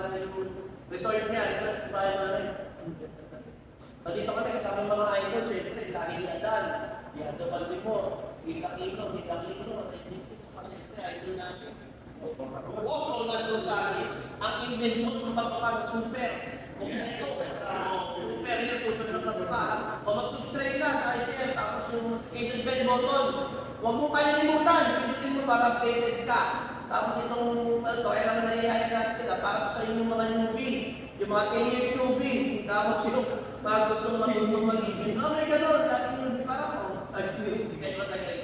na yung resort niya, resort sa bayan na rin. Dito kami kasama mga idol, siyempre, lahi ni Adan, ni Ado Baltimore, Isa Kino, ni Dakino, siyempre, idol natin. Also, Ronaldo Sanchez, ang invent mo ng pagpapag super. Kung ito, super yun, super ng pagpapag. O mag-subscribe na sa ICM, tapos yung notification bell button. Huwag mo kalilimutan, pindutin mo para updated ka. Tapos itong, ano to, kaya naman naiayag natin sila para sa inyong mga newbie, yung mga 10 years newbie, tapos yung mga gustong matutong mag-ibig. Oh, may gano'n, dati newbie para ako. Ay, hindi kayo matagay.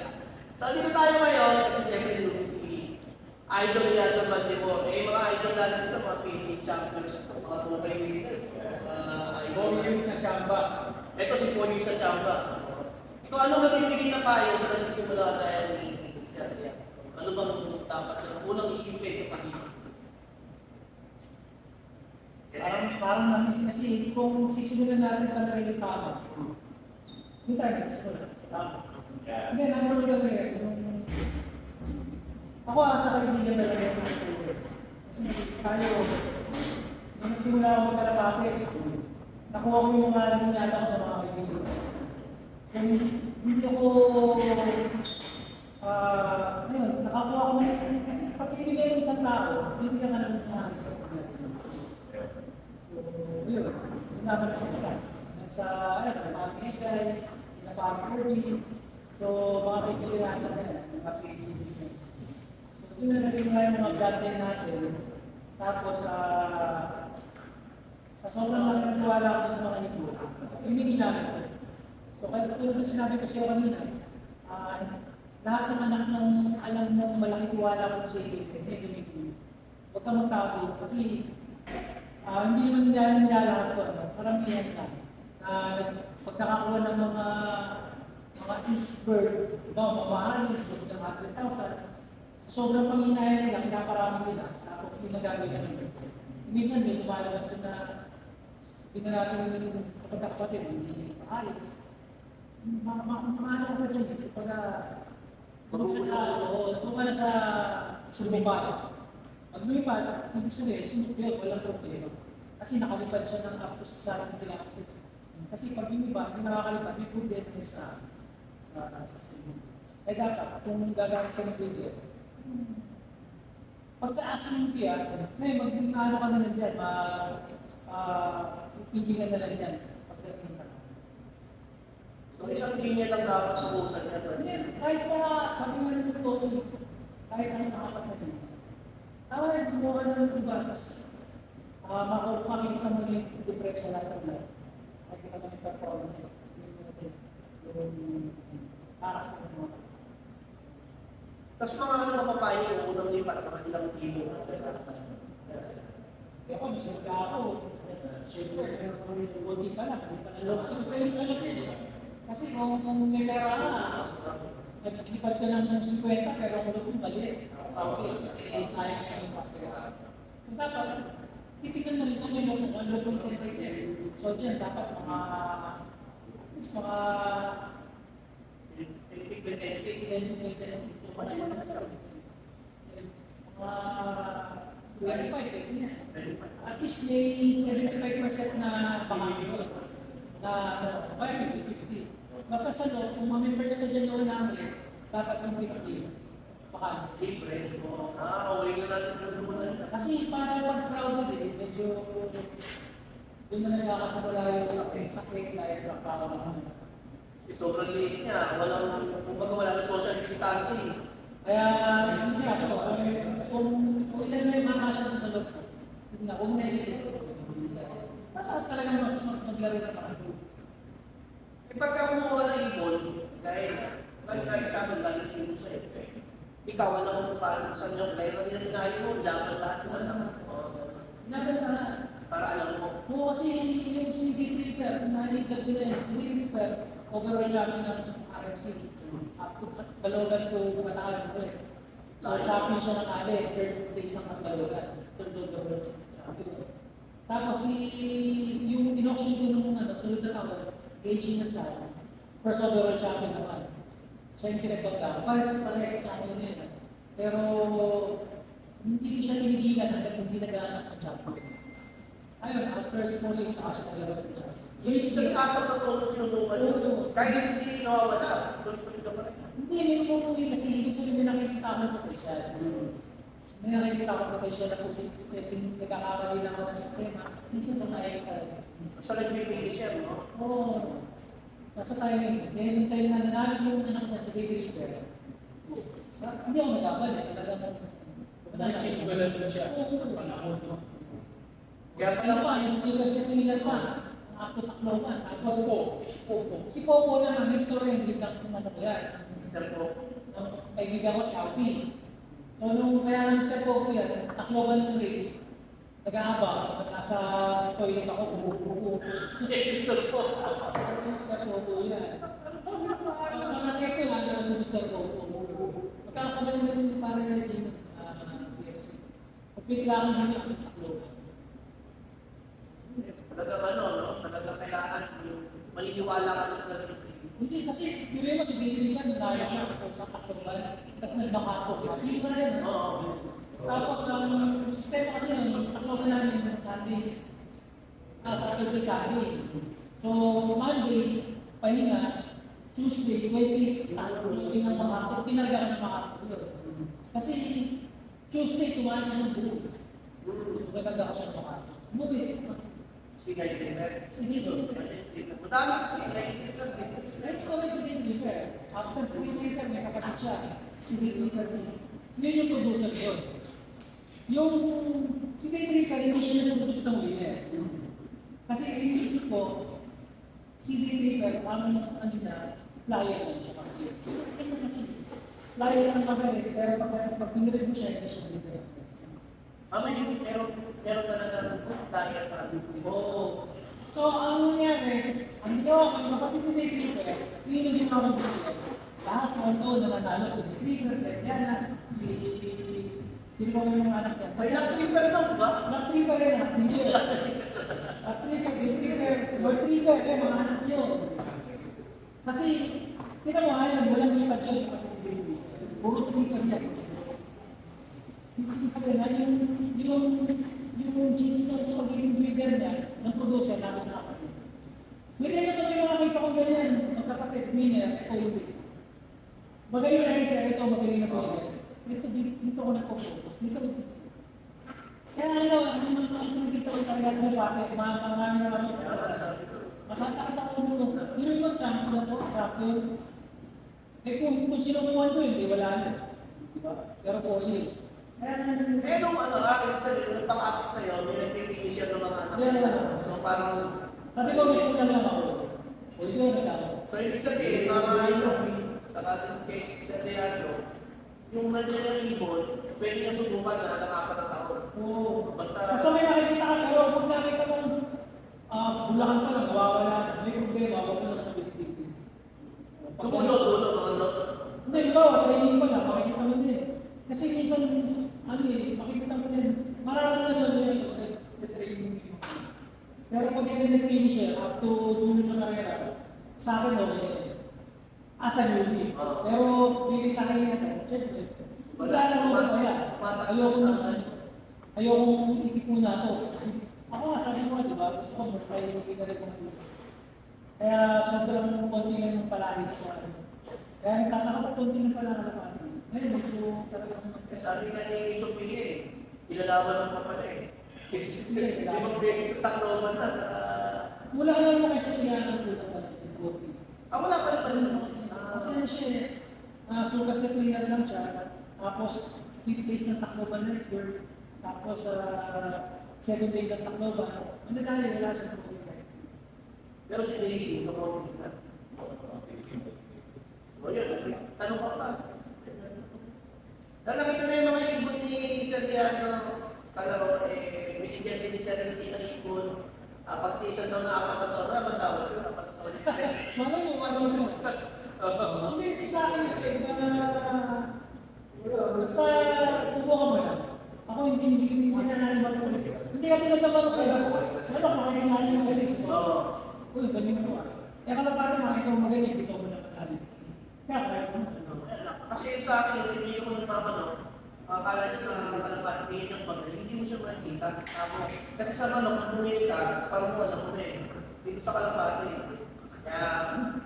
So, dito tayo ngayon, kasi siyempre newbie si idol ni Ado Baltimore. Eh, mga idol natin dito, mga PG champions, mga tukay idol. 4 years na chamba. Ito si 4 years na chamba. Ito, ano mabibigay na payo sa nagsisimula tayo ni Sir Ria? Ano bang dapat na unang isipin sa pag-ibig? Parang kasi kung sisimulan natin talaga yung tama, hindi tayo nagsisimula sa tama. Hindi, naman talaga yung ako sa kaibigan talaga yung nagsisimula. Kasi tayo, nung nagsimula ako magkalapate, nakuha ko yung mga nangyata ko sa mga kaibigan. Kung hindi ako, ayun, nakakuha ko kasi pag ibigay mo isang tao, bibigyan ka ng mga isang tao. So, yun, yun naman sa kita. Sa, mga kaibigan, napaka-curving. So, mga kaibigan natin na yan, mga kaibigan. So, yun na nagsimula yung mga garden natin. Tapos, sa sobrang nakakawala ko sa mga ito, yun yung ginamit ko. So, kaya tulad ng sinabi ko siya kanina, lahat ng anak ng alam mong malaki tiwala ko sa iyo, huwag ka magtabi kasi hindi naman dahil nilalakad ko, karamihan lang. Pagkakakuha ng mga eastbird, mamahalin, huwag ng 100,000, sa sobrang panghinayang nila, pinaparami nila, tapos pinagagawin na naman. Minsan may lumalabas na natin sa pagkakapatid, hindi maayos. Maano ko dyan, pagka kung na sa sumipad. Pag lumipad, ibig sabihin, sumipad, walang problema. Kasi nakalipad siya ng up to 6 kilometers. Kasi pag lumipad, hindi nakakalipad, may problema yun sa sumipad. Kaya dapat, kung gagamit ka ng video, pag sa asumipad, mag-ano ka na lang dyan, ipigingan na lang dyan. So, isang linya lang dapat ang usan niya. Kahit pa, sabi nga ng totoo, kahit ano nakakapatid. Tama rin, gumawa na ng iba, tapos makikita mo yung depression lahat ng lahat. Makikita mo yung performance nila. Yung karakter ng mga. Tapos mga ano mapapayo yung unang lipat, mga ilang kilo. Kaya ako, misal ka ako. Siyempre, hindi pa na, hindi pa na loob. Ito pa yung salat nila. Kasi kung may pera ka, nag-lipat ka lang ng 50 pero ang loob mo mali. Okay, sayang ka ng pera. So dapat, titignan mo rin kung may loob mo, ang loob mo 10. So dyan, dapat mga 25, at least may 75% na pangangin na 50-50. Basta sa loob, kung ma-members ka dyan noon namin, dapat yung 50. Baka. Libre. Okay na natin yung muna. Kasi para pag-crowded medyo doon na nagkakasamula yung sa cake na yung trabaho naman. Sobrang liit niya. Kumbaga wala na social distancing. Kaya, hindi siya ako, kung ilan na yung makasya sa loob, kung may basta talagang mas maglaro na parang. Pagka kumuha ka ng ibon, dahil sa amin galing sa ibon sa'yo, ikaw alam mo paano sa inyo, dahil lang yung tinayo mo, dapat lahat mo alam. Dapat na. Para alam mo. Oo, kasi yung si Big Ripper, naliligad nila yun. Si Big Ripper, overall champion ng RMC. Up to Balogan to Matagal ko eh. So, champion siya ng Ali, third place ng Balogan. Third champion. Tapos, yung in-auction ko nung sunod na taon, aging na sa first overall champion naman. Siya yung pinagpagkama. Parehas champion na yun. Pero, hindi ko siya tinigilan hanggang hindi nag-aanak ng champion. Ayun, after 4 years, saka siya naglabas ng champion. So, yung isang apat na tono sinubukan yun. Kahit hindi nawawala, tuloy-tuloy ka pa rin. Hindi, may umuwi kasi ibig sabihin may nakikita ako ng potential. May nakikita ako ng potential na kung nagkakamali lang ako ng sistema, minsan sa naayag ka. Sa nagpipili siya, no? Oo. Nasa timing. Kaya yung time na nanalo yung anak niya sa David Reaper. Hindi ako nagkabal. Talagang Naisip ko lang siya. Oo. Panahon ko. Kaya Ano pala, pa, yung silver sa Milan pa. Ang Takloban. Tapos Si Popo. si Popo naman, may story yung biglang kumano ko yan. Mr. Popo. Ang kaibigan ko si Audi. So nung kaya ng Mr. Popo yan, Takloban ng race, nag-aaba, nasa toilet ako, bubu-bubu. Mr. Popo. Mr. Popo yan. Ang nakita ko lang naman sa Mr. Popo. Magkakasabay naman yung parang regime sa UFC. Pagpigla akong hindi ang Takloban. Talagang ano, no? Talagang kailangan yung maniniwala ka na talaga sa Hindi kasi, yun mo si Billy Lee nagaya siya sa Takloban, tapos nagbakato. Hindi ko na rin. Oo. Tapos ang sistema kasi ng Takloban namin ng Sunday, Saturday, Sunday. So Monday, pahinga, Tuesday, Wednesday, tuloy ng makato. Kinarga ka ng makato yun. Kasi Tuesday, tumahan siya ng buo. Naganda ko siya ng makato. Umuwi. Si Guy Trainer. Si Dito. Madami kasi, naisip ka, Next story si Dito Liper. After si Dito Liper, may kapatid siya. Si Dito Liper sis. Yun yung producer doon. Yung si Dito Liper, hindi siya nag-produce ng winner. Kasi iniisip ko, si Dito Liper, ano na, flyer lang siya kasi. Ano kasi, flyer lang magaling, pero pag pinirip mo siya, hindi siya winner. Meron talaga dahil sa atin. Oo. So, ang nangyari, ang ginawa ko, yung kapatid ni Dito Liper, yun yung ginawa ko dito. Lahat ng taon na nanalo si Dito Liper, yan na, sino ba yung mga anak niya? May nag-prepare daw, di ba? Nag-prepare yan, hindi yun. Nag-prepare, Dito Liper, mga anak niyo. Kasi, tingnan mo ngayon, walang lipat yun. Puro Liper yan. Ibig sabihin na yung jeans na pagiging breeder niya, ng producer namin sa kapatid. Pwede naman yung mga kaisa kong ganyan, magkapatid, winner, ako hindi. Magaling na kaisa, ito magaling na breeder. Dito ko nagpo-focus, dito ko. Kaya ano, dito ko talaga ng pati, marami na kami. Masasakit ako nung yun yung champion na to, champion. Eh kung sinukuhan ko yun, di wala na. Diba? Pero 4 years. Eh, nung ano, ibig sabihin, nung nagpapakapit sa'yo, may nagpipili siya ng mga anak. Yeah. So, parang, Sabi ko, may kulang lang ako. O yun, nagkakaroon. so, ibig sabihin, mga yung nakating kay Sir Leandro, yung nandiyan yung ibon, pwede niya subukan na nakapat na taon. Oo. Basta, May nakikita ka, pero kung nakita mong bulakan pa lang, nawawala, may problema, wag mo na nakabilitin. tumulo-dulo, mga lolo. Hindi, di ba, training pa lang, makikita mo din. Kasi minsan, makikita mo din, mararamdaman mo yan, training. Pero pag hindi nag-finish siya, up to dulo ng karera, sa akin okay. As a newbie. Pero bibitahin natin, syempre, wala lang ako kaya. Ayokong ikipuna to. Ako nga, sabi ko nga, di ba, gusto ko mag-try yung pinarip ko ngayon. Kaya sobrang konti lang yung palagi ko sa akin. Kaya nagtataka ko konti lang pala ang lapan. Ngayon, medyo talagang Sabi nga ni Sophia eh, ilalaban mo pa pala eh. Limang beses sa Tacloban na sa... wala ka lang mga istorya ng puto pa ng Gopi. Wala pa rin pa rin. Kasi ano siya sugar sa cleaner lang siya. Tapos, 5 days ng Tacloban record. Tapos, 7 days ng Tacloban. Ano dahil wala siya ng Gopi. Pero si Daisy, kamotin na. O yun, tanong ka pa. Nakita na yung mga ibon ni Sir Leandro, kalaro, binigyan din ni Sir Reggie ng ibon. Pagtisan daw na 4 na taon, naman tawag yun, 4 na taon. Mga yung wala mo. Hindi sa akin kasi basta subukan mo lang. Ako hindi na namin makulit. Hindi ka tinataman ko kayo. Sana makikita namin yung sarili ko. Uy, ganyan mo ah. Kaya kalapati makikita mo magaling, dito mo na natin. Kaya kaya mo. Kasi yun sa akin, yung kaibigan ko nagtatanong, Akala niya sa mga kalapatihin ng magaling, hindi mo siya makikita. Kasi sa manok, kung bumili ka, sa parang mo, alam mo na eh. Dito sa kalapati. Kaya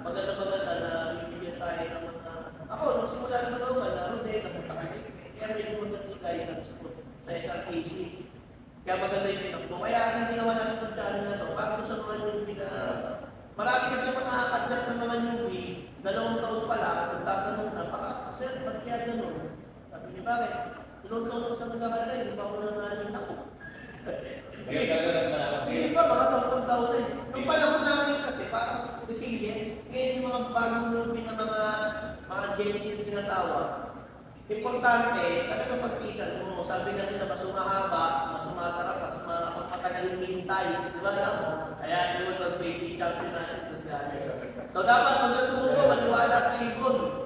maganda na bibigyan tayo ng mga... Ako, nung simula naman ako, laro din, napunta ka na. Kaya medyo maganda yung guidance ko sa SRTC. Kaya maganda yung pinakbo. Kaya ang ginawa natin ng channel na to, para sa mga newbie na... Marami kasi ako nakakadjak ng mga newbie, 2 taon pa lang, nagtatanong na, baka, sir, ba't kaya gano'n? Sabi niya, bakit? 2 taon ako sa nagkakarala, hindi ba ako nangaling ako? Hindi pa, mga 10 taon na. Nung panahon namin kasi, parang resilient, ngayon yung mga bagong newbie na mga Gen Z yung tinatawag, importante, talagang pagtisan mo. Sabi nga nila, mas umahaba, mas umasarap, mas matagal yung hintay. Di ba lang? Kaya yun, mag-PG champion natin. So dapat pag nasubo mo, maniwala sa ibon.